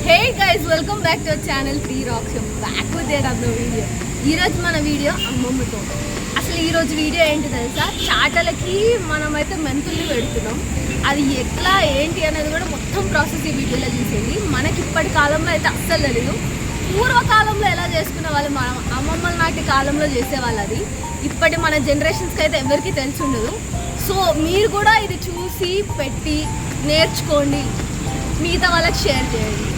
Hey guys, welcome back to our channel Three Rocks. Back with yet another video. ఈరోజు మన video అమ్మమ్మతో. అసలు ఈరోజు video ఏంటి తెలుసా? చాటలకి మనమైతే మెంతుల్ని పెడుతున్నాం. అది ఎట్లా ఏంటి అనేది కూడా మొత్తం ప్రాసెస్ ఈ వీడియోలో చూసేది. మనకి ఇప్పటి కాలంలో అయితే అస్సలు తెలీదు. పూర్వకాలంలో ఎలా చేసుకునే వాళ్ళు, మన అమ్మమ్మల నాటి కాలంలో చేసేవాళ్ళు. అది ఇప్పటి మన జనరేషన్స్కి అయితే ఎవరికి తెలిసి ఉండదు. సో మీరు కూడా ఇది చూసి పెట్టి నేర్చుకోండి, మిగతా వాళ్ళకి షేర్ చేయండి.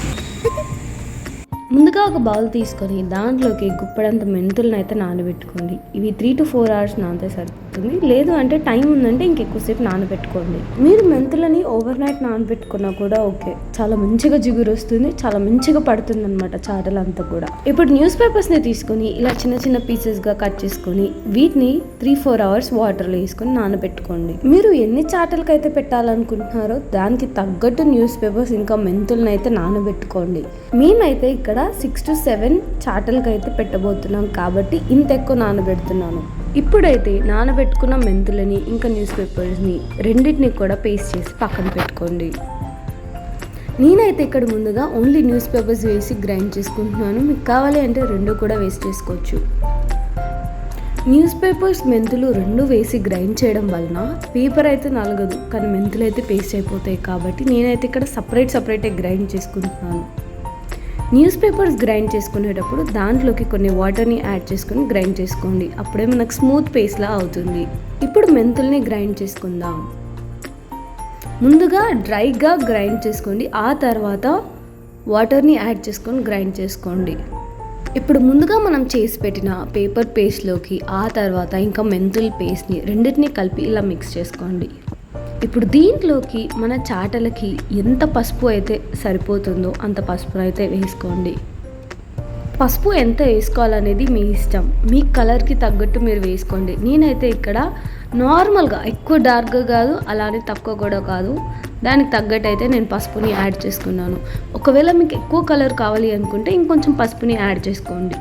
ముందుగా ఒక బౌల్ తీసుకొని దాంట్లోకి గుప్పడంత మెంతులను అయితే నానబెట్టుకోండి. ఇవి 3 to 4 hours నానితే సరిపోతుంది. లేదు అంటే టైం ఉందంటే ఇంకెక్కువసేపు నానబెట్టుకోండి. మీరు మెంతులని ఓవర్ నైట్ నానబెట్టుకున్నా కూడా ఓకే, చాలా మంచిగా జిగురు వస్తుంది, చాలా మంచిగా పడుతుంది అనమాట చాటలంతా కూడా. ఇప్పుడు న్యూస్ పేపర్స్ని తీసుకొని ఇలా చిన్న చిన్న పీసెస్గా కట్ చేసుకొని వీటిని 3-4 hours వాటర్లో వేసుకొని నానబెట్టుకోండి. మీరు ఎన్ని చాటలకైతే పెట్టాలనుకుంటున్నారో దానికి తగ్గట్టు న్యూస్ పేపర్స్ ఇంకా మెంతులను అయితే నానబెట్టుకోండి. మేమైతే ఇక్కడ 6 to 7 చాటలకి అయితే పెట్టబోతున్నాం కాబట్టి ఇంత ఎక్కువ నానబెడుతున్నాను. ఇప్పుడైతే నానబెట్టుకున్న మెంతులని ఇంకా న్యూస్ పేపర్స్ని రెండింటిని కూడా పేస్ట్ చేసి పక్కన పెట్టుకోండి. నేనైతే ఇక్కడ ముందుగా ఓన్లీ న్యూస్ పేపర్స్ వేసి గ్రైండ్ చేసుకుంటున్నాను. మీకు కావాలి అంటే రెండు కూడా వేస్ట్ చేసుకోవచ్చు. న్యూస్ పేపర్స్ మెంతులు రెండు వేసి గ్రైండ్ చేయడం వలన పేపర్ అయితే నలగదు, కానీ మెంతులు అయితే పేస్ట్ అయిపోతాయి. కాబట్టి నేనైతే ఇక్కడ సపరేటే గ్రైండ్ చేసుకుంటున్నాను. న్యూస్ పేపర్స్ గ్రైండ్ చేసుకునేటప్పుడు దాంట్లోకి కొన్ని వాటర్ని యాడ్ చేసుకొని గ్రైండ్ చేసుకోండి. అప్పుడే మనకు స్మూత్ పేస్ట్లా అవుతుంది. ఇప్పుడు మెంతుల్ని గ్రైండ్ చేసుకుందాం. ముందుగా డ్రైగా గ్రైండ్ చేసుకోండి, ఆ తర్వాత వాటర్ని యాడ్ చేసుకొని గ్రైండ్ చేసుకోండి. ఇప్పుడు ముందుగా మనం చేసి పెట్టిన పేపర్ పేస్ట్లోకి ఆ తర్వాత ఇంకా మెంతుల పేస్ట్ని రెండింటినీ కలిపి ఇలా మిక్స్ చేసుకోండి. ఇప్పుడు దీంట్లోకి మన చాటలకి ఎంత పసుపు అయితే సరిపోతుందో అంత పసుపును అయితే వేసుకోండి. పసుపు ఎంత వేసుకోవాలనేది మీ ఇష్టం, మీ కలర్కి తగ్గట్టు మీరు వేసుకోండి. నేనైతే ఇక్కడ నార్మల్గా ఎక్కువ డార్క్గా కాదు, అలానే తక్కువ కూడా కాదు, దానికి తగ్గట్టు అయితే నేను పసుపుని యాడ్ చేసుకున్నాను. ఒకవేళ మీకు ఎక్కువ కలర్ కావాలి అనుకుంటే ఇంకొంచెం పసుపుని యాడ్ చేసుకోండి.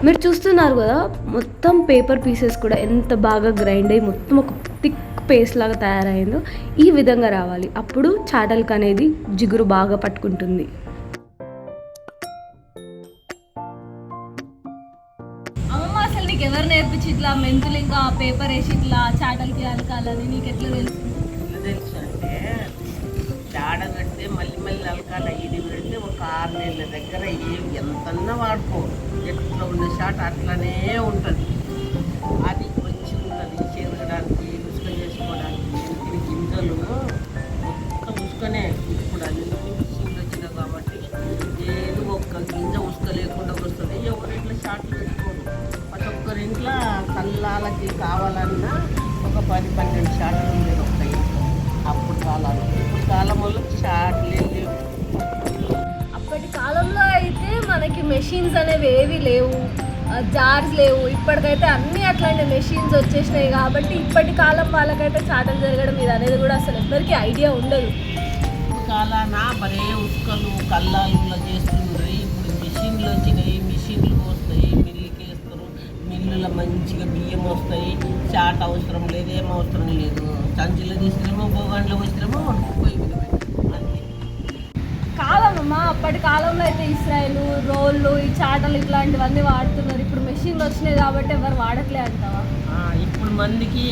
మీరు చూస్తున్నారు కదా, మొత్తం పేపర్ పీసెస్ కూడా ఎంత బాగా గ్రైండ్ అయ్యి మొత్తం ఒక థిక్ పేస్ట్ లాగా తయారైందో ఈ విధంగా రావాలి. అప్పుడు చాటలకు అనేది జిగురు బాగా పట్టుకుంటుంది. అమ్మమ్మ, అసలు నీకు ఎవరు నేర్పించి ఇట్లా మెంతులు ఇంకా పేపర్ వేసి ఇట్లా చాటలకి అలకాలని నీకు ఎట్లా తెలుసు? అంటే చాడ పెడితే మళ్ళీ అలకాల, ఇది పెడితే ఒక 6 నెలల దగ్గర ఎంతన్నా వాడుకో, ఎట్లా ఉండే షాట్ అట్లనే ఉంటుంది. అది మంచి ఉంటుంది చేరడానికి, ఉసుక చేసుకోవడానికి. మెంతిని గింజలు ఒక్క ఉసుకనే, ఇప్పుడు అన్ని మిషన్లు వచ్చినాయి కాబట్టి ఏదో ఒక్క గింజ ఉసుక లేకుండా వస్తుంది. ఎవరు ఇట్లా షాట్లు పెట్టుకోరు. ప్రతి ఒక్కరింట్లో కళ్ళాలకి కావాలన్నా ఒక 10-12 షాట్లు ఉండేది వస్తాయి అప్పుడు కాలాలు. ఇప్పుడు కాలం వల్ల షాట్లు లేవు. అప్పటి కాలంలో అయితే మనకి మెషిన్స్ అనేవి ఏవి లేవు, జార్స్ లేవు. ఇప్పటికైతే అన్నీ అట్లాంటి మెషిన్స్ వచ్చేసినాయి కాబట్టి ఇప్పటి కాలం వాళ్ళకైతే చాటలు జరగడం ఇది అనేది కూడా అసలు ఎవరికి ఐడియా ఉండదు. కాలాన మరే ఉసుకలు కల్లాలు చేస్తుండ్రు. ఇప్పుడు మిషన్లు వచ్చినాయి, మిషన్లు వస్తాయి, మిల్లుకి వేస్తారు, మిల్లులో మంచిగా బియ్యం వస్తాయి. చాట అవసరం లేదు, ఏం అవసరం లేదు. సంచులు తీసుకురేమో, బోగాండ్లో వచ్చినేమో పొయ్యి మీద అంతే. కాదమ్మా, అప్పటి కాలంలో అయితే ఇస్రాయలు, రోళ్ళు, ఈ చాటలు ఇట్లాంటివన్నీ వాడుతున్నారు. ఇప్పుడు మెషిన్లు వచ్చినాయి కాబట్టి ఎవరు వాడట్లే అంటావా? ఇప్పుడు మందికి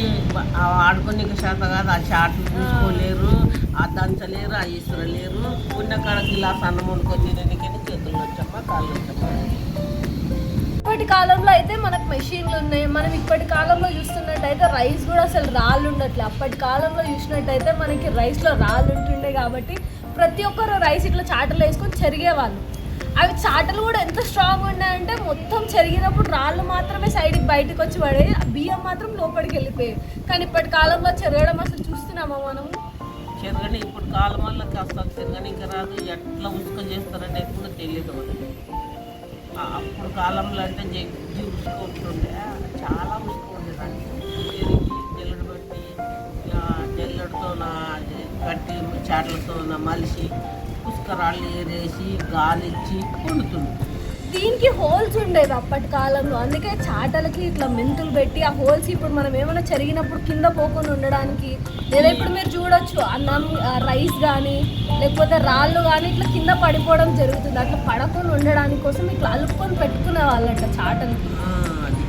ఆడుకునే శాత కాదు, ఆ చాట్లు చూసుకోలేరు, ఆ దంచలేరు, ఆ ఇసురలేరు. ఉన్న కాడ గిలాస్ అన్నం వండుకొని తినడానికైనా చేతులు వచ్చమ్మా, కాళ్ళు వచ్చమ్మా. ఇప్పటి కాలంలో అయితే మనకు మెషిన్లు ఉన్నాయి. మనం ఇప్పటి కాలంలో చూస్తున్నట్టయితే రైస్ కూడా అసలు రాళ్ళు ఉండట్లే. అప్పటి కాలంలో చూసినట్టయితే మనకి రైస్లో రాళ్ళు ఉంటుండే కాబట్టి ప్రతి ఒక్కరు రైస్ ఇట్లా చాటలు వేసుకొని చెరిగేవాళ్ళు. అవి చాటలు కూడా ఎంత స్ట్రాంగ్ ఉన్నాయంటే మొత్తం చెరిగినప్పుడు రాళ్ళు మాత్రమే సైడ్కి బయటకు వచ్చి పడే, బియ్యం మాత్రం లోపలికి వెళ్ళిపోయాయి. కానీ ఇప్పటి కాలంలో చెరగడం అసలు చూస్తున్నామా మనము? చెరగని ఇప్పుడు కాలం వల్ల కాస్త చెరగని ఇంకా రాదు. ఎట్లా ఉసుక చేస్తారనేది కూడా తెలియదు మనకి. అప్పుడు కాలంలో అంటే జగ్గి ఉసుక ఉంటుండే, చాలా ఉసుక ఉండేదాన్ని. జల్లెడు పెట్టి జల్లెడుతో కట్టి చాటలతో మలిసి పుష్కరాళ్ళు ఏరేసి గాలిచ్చి వండుతుంది. దీనికి హోల్స్ ఉండేది అప్పటి కాలంలో, అందుకే చాటలకి ఇట్లా మెంతులు పెట్టి ఆ హోల్స్ ఇప్పుడు మనం ఏమైనా చెరిగినప్పుడు కింద పోకుండా ఉండడానికి లేదా ఇప్పుడు మీరు చూడొచ్చు అన్నం రైస్ కానీ లేకపోతే రాళ్ళు కానీ ఇట్లా కింద పడిపోవడం జరుగుతుంది. అట్లా పడకుండా ఉండడానికి కోసం ఇట్లా అలుపుకొని పెట్టుకునే వాళ్ళంట చాటలు. అది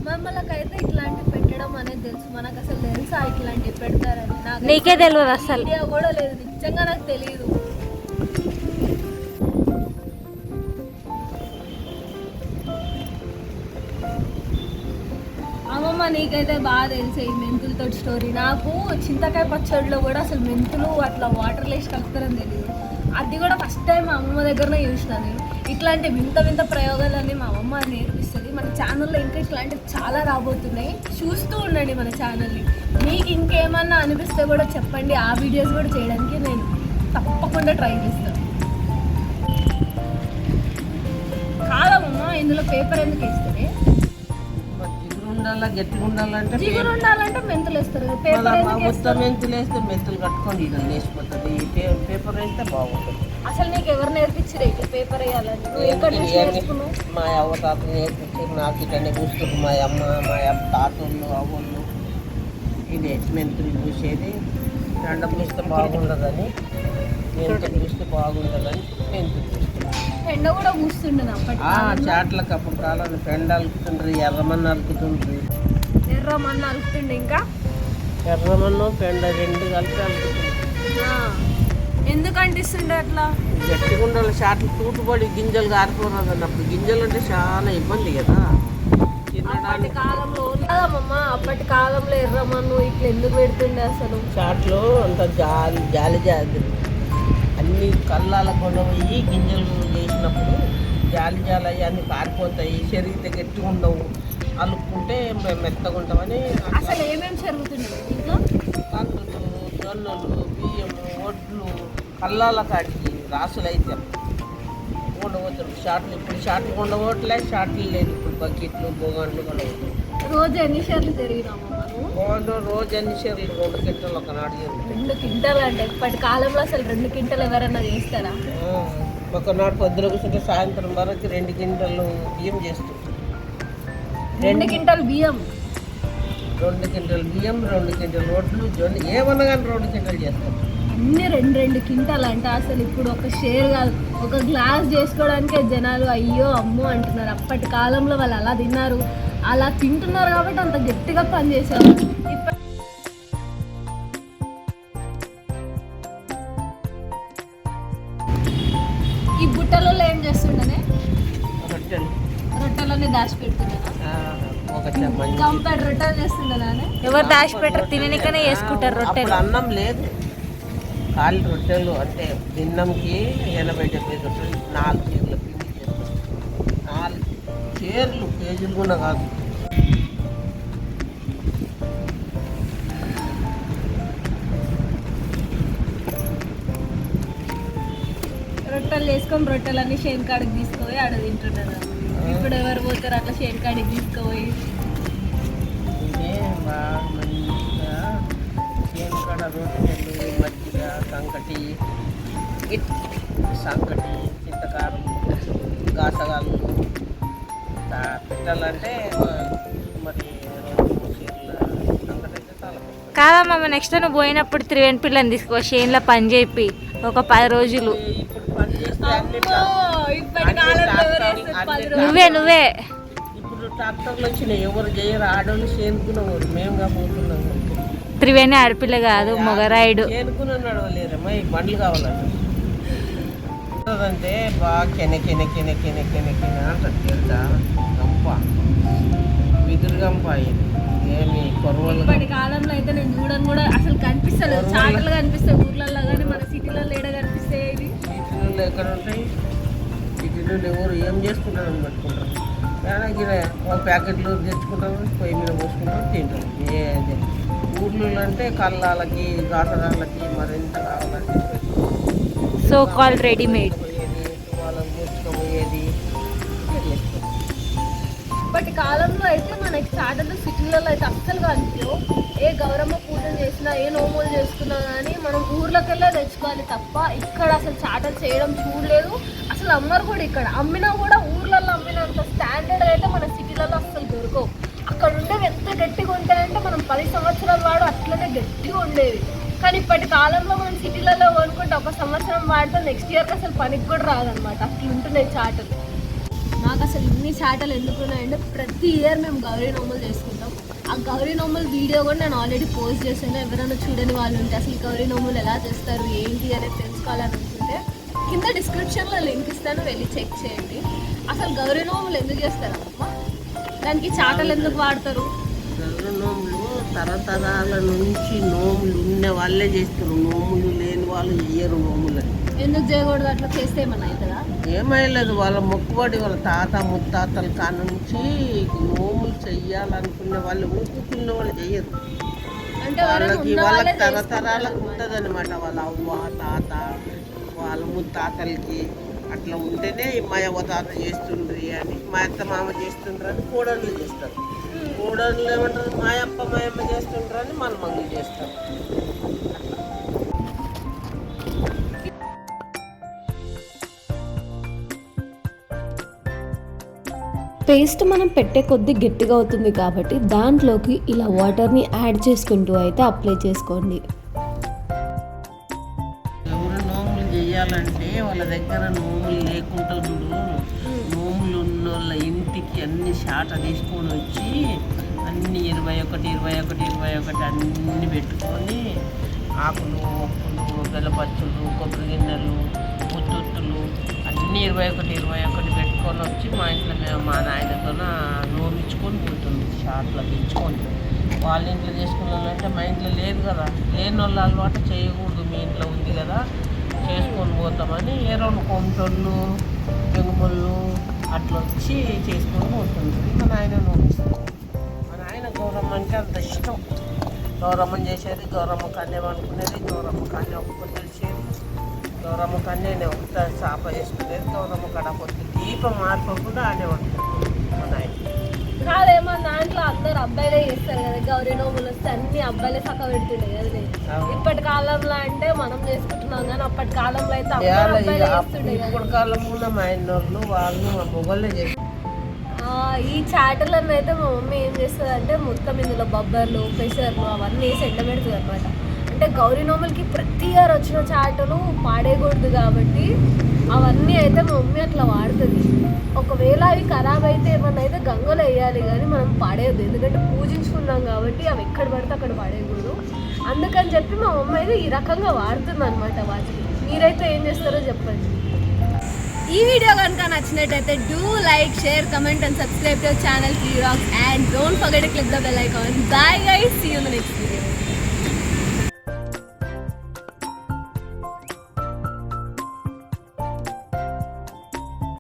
మమ్మల్కైతే ఇట్లాంటివి పెట్టడం అనేది తెలుసు. మనకు అసలు తెలుసా ఇట్లాంటివి పెడతారని? నాకు నీకే తెలియదు అసలు. ఐడియా కూడా లేదు, నిజంగా నాకు తెలియదు. అమ్మమ్మ నీకైతే బాగా తెలిసే ఈ మెంతులతో స్టోరీ. నాకు చింతకాయ పచ్చడిలో కూడా అసలు మెంతులు అట్లా వాటర్ వేసి కలుపుతారని తెలియదు. అది కూడా ఫస్ట్ టైం మా అమ్మమ్మ దగ్గరనే చూసిన నేను. ఇట్లాంటి వింత వింత ప్రయోగాలన్నీ మా అమ్మమ్మ నేర్పిస్తుంది. మన ఛానల్లో ఇంకా ఇట్లాంటివి చాలా రాబోతున్నాయి, చూస్తూ ఉండండి మన ఛానల్ని. మీకు ఇంకేమన్నా అనిపిస్తే కూడా చెప్పండి, ఆ వీడియోస్ కూడా చేయడానికి నేను తప్పకుండా ట్రై చేస్తాను. కాదమ్మా, ఇందులో పేపర్ ఎందుకు వేస్తుంది? గట్టిగా ఉండాలంటే జిగురు ఉండాలంటే మెంతులు వేస్తారు కదా. పేపర్ ఎందుకు మొత్తం మెంతులు వేస్తే మెంతులు కట్టుకొని ఇలా లేచిపోతుంది. పేపర్ వేస్తే బాగుంటుంది. అసలు నీకు ఎవరు నేర్పించారు ఇట్లా పేపర్ వేయాలని? నువ్వు ఎక్కడి నుంచి నేర్చుకున్నావు? మా అవ్వ తాత నేర్పించారు నాకు. ఇటనే కూర్చుంటు మా అమ్మ తాతళ్ళు అవ్వళ్ళు ఇదే మెంతులు పూసేది. ఎండ పూస్తే బాగుండదని, మెంతులు పూస్తే బాగుండదని మెంతులు పూస్తుంది. ఎండ కూడా పూస్తుండదు అప్పటి చాట్లకు అప్పుడు కాలాన్ని పెండ అలుకుతుండ్రు, ఎర్రమన్ను అలుకుతుండ్రు. ఎర్రమన్ను అలుకుతుండే, ఇంకా ఎర్రమన్ను పెండ రెండు కలిపి అలుకుతుండ్రు. ఎందుకు అంటిస్తుండే అట్లా? గట్టిగా ఉండాలి, చాట్లు తూటుపడి గింజలు కారిపోరాదు అన్నప్పుడు. గింజలు అంటే చాలా ఇబ్బంది కదా అప్పటి కాలంలో. అప్పటి కాలంలో ఎర్రమన్ను ఇట్లా ఎందుకు పెడుతుండే అసలు? చాట్లు అంత జాలి జాలి జాలి అన్ని కళ్ళాల కొండపోయి గింజలు చేసినప్పుడు జాలి జాలి అయ్యి అన్ని కారిపోతాయి, శరీరం గట్టిగా ఉండవు, అలుక్కుంటే మెత్తగా ఉంటామని. అసలు ఏమేమి జరుగుతుండే ఇంట్లో? కందులు, జొన్నలు, బియ్యము, వడ్లు కళ్ళాల కాడికి రాసులు అయితే ఉండబోతారు. షార్ట్లు ఇప్పుడు షార్ట్లు ఉండబోట్లే, షార్ట్లు లేదు ఇప్పుడు. బకెట్లు బోగాండ్లు కొనబోతారు. రోజు ఎన్ని షేర్లు తిరిగినామా మనం? రోజు ఎన్ని షేర్లు? 2 క్వింటాలు ఒకనాడు. 2 క్వింటాలు అంటే ఇప్పటి కాలంలో అసలు 2 క్వింటాలు ఎవరైనా చేస్తారా? ఒకనాడు పొద్దున కూర్చుంటే సాయంత్రం వరకు 2 క్వింటాలు బియ్యం చేస్తారు. 2 క్వింటాలు బియ్యం, 2 క్వింటాలు బియ్యం, 2 క్వింటాలు వడ్లు, జొన్న ఏమన్నా కానీ 2 క్వింటాలు చేస్తారు. అన్ని 2 క్వింటాలు అంటే అసలు ఇప్పుడు ఒక షేర్ కాదు, ఒక గ్లాస్ చేసుకోవడానికే జనాలు అయ్యో అమ్మో అంటున్నారు. అప్పటి కాలంలో వాళ్ళు అలా తిన్నారు, అలా తింటున్నారు కాబట్టి అంత గట్టిగా పనిచేశారు. ఈ బుట్టలలో ఏం చేస్తుండనే? రొట్టెలన్నీ దాచిపెడుతున్నారా? కంపెడ్ రొట్టెలు చేస్తుండనా? ఎవరు దాచిపెట్టరు, తిననికనే చేసుకుంటారు రొట్టెలు. అన్నం లేదు, ఖాళీ రొట్టెలు. అంటే దిన్నంకి 80-70 రొట్టెలు 4 చీరల పిండి చేస్తారు. 4 చీరలు, కేజీలు కూడా కాదు. రొట్టెలు చేసుకొని రొట్టెలన్నీ షేన్ కాడికి తీసుకుపోయి ఆడ తింటున్నారు. ఇప్పుడు ఎవరు పోతారు అట్లా షేన్ కాడికి తీసుకుపోయి? ఇదే బాగా మంచిగా షేన్ కాడ రొట్టెలు, మజ్జిగ, సంకటి, చింతకారం, గాసగాలు పెట్టాలంటే మరి 2-3 చీరల సంకటి అయితే చాలా. కాదమ్మా, నెక్స్ట్ నువ్వు పోయినప్పుడు త్రివేణి పిల్లని తీసుకో, షేన్లో పని చేపి ఒక 10 రోజులు. ఇప్పుడు పని చేస్తే నువ్వే ఇప్పుడు ట్రాక్టర్లు వచ్చినాయి, ఎవరు చేయరు, ఆడవాళ్ళు చేనుకునేవారు, మేము పోతున్నాము. త్రివేణి ఆడపిల్ల కాదు, మొగరాయుడు. చేనుకుని నడవలేరమ్మా, ఈ బండ్లు కావాలంటే అంటే బాగా కెనె అంటారు తెలుసా. గంప విదురు గంప ఏమి కొరవలు. ఇప్పటి కాలంలో అయితే నేను చూడను కూడా, అసలు కనిపిస్తలేదు. చాటలు కనిపిస్తాయి ఊర్లలో, కానీ మన సిటీలలో ఏడ కనిపిస్తాయి ఇవి. సిటీలో ఎక్కడ ఉంటాయి? సిటీలో ఎవరు ఏం చేసుకుంటారని పెట్టుకుంటారు. ఒక ప్యాకెట్లు తెచ్చుకుంటారు, పొయ్యి మీద పోసుకుంటారు, తింటారు. ఏది ఊర్లో అంటే కళ్ళాలకి గాటరాలకి మరింత కావాలంటే సో కాల్డ్ రెడీమేడ్ వాళ్ళని మూర్చుకోబోయేది. ఇప్పటి కాలంలో అయితే మనకి చాటలు సిటీలలో అయితే అస్సలు కనిపించవు. ఏ గౌరమ్మ పూజలు చేసినా, ఏ నోములు చేసుకున్నా కానీ మనం ఊర్లోకి వెళ్ళే తెచ్చుకోవాలి తప్ప ఇక్కడ అసలు చాటలు చేయడం చూడలేదు. అసలు అమ్మరు కూడా, ఇక్కడ అమ్మినా కూడా ఊర్లలో అమ్మినంత స్టాండర్డ్ అయితే మన సిటీలలో అస్సలు దొరకవు. అక్కడ ఉండేవి ఎంత గట్టిగా ఉంటాయంటే మనం 10 సంవత్సరాల వాడు అట్లనే గట్టిగా ఉండేవి. కానీ ఇప్పటి కాలంలో మనం సిటీలలో కొనుక్కుంటే 1 సంవత్సరం వాడితే నెక్స్ట్ ఇయర్కి అసలు పనికి కూడా రాదనమాట, అట్లా ఉంటున్నాయి చాటలు. మాకు అసలు ఇన్ని చాటలు ఎందుకున్నాయంటే ప్రతి ఇయర్ మేము గౌరీ నోములు చేసుకుంటాం. ఆ గౌరీ నోముల వీడియో కూడా నేను ఆల్రెడీ పోస్ట్ చేశాను. ఎవరైనా చూడని వాళ్ళు ఉంటే అసలు గౌరీ నోములు ఎలా చేస్తారు ఏంటి అనేది తెలుసుకోవాలనుకుంటే కింద డిస్క్రిప్షన్లో లింక్ ఇస్తాను, వెళ్ళి చెక్ చేయండి. అసలు గౌరీ నోములు ఎందుకు చేస్తారమ్మా? దానికి చాటలు ఎందుకు వాడతారు? నోములు తరతరాల నుంచి నోములు ఉన్న వాళ్ళే చేస్తారు, నోములు లేని వాళ్ళు చేయరు. నోములు ఎందుకు చేయకూడదు? అట్లా చేస్తే ఏమన్నా అవుతుందా? ఏమైలేదు, వాళ్ళ మొక్కుబడి, వాళ్ళ తాత ముత్తాతల కాడ నుంచి నోములు చెయ్యాలనుకునే వాళ్ళు, ఊపుకున్న వాళ్ళు చెయ్యరు. అంటే వాళ్ళకి తరతరాలకు ఉంటుంది అనమాట. వాళ్ళ అవ్వ తాత వాళ్ళ ముత్తాతలకి అట్లా ఉంటేనే మా అవ్వ తాత చేస్తుండ్రి అని, మా అత్త మామ చేస్తుండ్రు అని కోడళ్ళు చేస్తారు. కోడళ్ళు ఏమంటారు, మా అప్ప మా అమ్మ చేస్తుండ్రు అని మన మంగులు చేస్తారు. పేస్ట్ మనం పెట్టే కొద్దీ గట్టిగా అవుతుంది కాబట్టి దాంట్లోకి ఇలా వాటర్ని యాడ్ చేసుకుంటూ అయితే అప్లై చేసుకోండి. ఎవరు నోములు చేయాలంటే వాళ్ళ దగ్గర నోములు లేకుండా చూడు, నోములు ఉన్న వాళ్ళ ఇంటికి అన్ని షాట తీసుకొని వచ్చి అన్ని 21 అన్నీ పెట్టుకొని ఆకులు మొక్కులు గెలపచ్చులు కొబ్బరి గిన్నెలు ముత్తొత్తులు అన్నీ 21 పెట్టుకొని వచ్చి మా ఇంట్లో మేము మా నాయనతో నోమించుకొని పోతుంది. షాట్లో తెచ్చుకొని వాళ్ళ ఇంట్లో చేసుకున్నానంటే మా ఇంట్లో లేదు కదా, లేని వాళ్ళ అలవాటు చేయకూడదు, మీ ఇంట్లో ఉంది కదా చేసుకొని పోతామని ఏ 2 కొంటోళ్ళు పెంగుమళ్ళు అట్లా వచ్చి చేసుకొని పోతుంది. మా నాయన నోమిస్తుంది. మా నాయన గౌరమ్మ అంటే అంత ఇష్టం. గౌరమ్మని చేసేది, గౌరమ్మ కన్నే అనుకునేది, గౌరమ్మ కన్నే ఒక్క తెలిసేది, గౌరమ్మ కన్నే ఒక్క చాప వేసుకునేది, గౌరమ్మ కడపొద్దు దీపం మార్పకుండా ఆడేవాడుతుంది మా నాయన. కాదేమో దాంట్లో అందరు అబ్బాయిలే చేస్తారు కదా, గౌరీ నోములు వస్తే అన్ని అబ్బాయిలే చక్క పెడుతుండే కదా. ఇప్పటి కాలంలో అంటే మనం చేసుకుంటున్నాం కానీ అప్పటి కాలంలో అయితే అబ్బాయిలే చేస్తుండే కదా. ఇప్పటి కాలంలో మా ఆయన వాళ్ళు మా మొగళ్ళే చేస్తారు. ఈ చాటలను అయితే మా మమ్మీ ఏం చేస్తుంది అంటే మొత్తం ఇందులో బొబ్బర్లు పెసర్లు అవన్నీ వేసి ఎండబెడుతుంది అనమాట. అంటే గౌరీ నోములకి ప్రతి ఇయర్ వచ్చిన చాటలు పాడేయకూడదు కాబట్టి అవన్నీ అయితే మా మమ్మీ అట్లా వాడుతుంది. ఒకవేళ అవి ఖరాబ్ అయితే ఏమన్నా అయితే గంగలో వేయాలి కానీ మనం పాడేయద్దు, ఎందుకంటే పూజించుకున్నాం కాబట్టి అవి ఎక్కడ పడితే అక్కడ పాడేయకూడదు. అందుకని చెప్పి మా మమ్మీ అయితే ఈ రకంగా వాడుతుంది అనమాట వాటిని. మీరైతే ఏం చేస్తారో చెప్పండి. ఈ వీడియో కనుక నచ్చినట్టయితే do like, share, comment and subscribe to channel 3 Rocks and don't forget to click the bell icon. Bye guys, see you in the next video.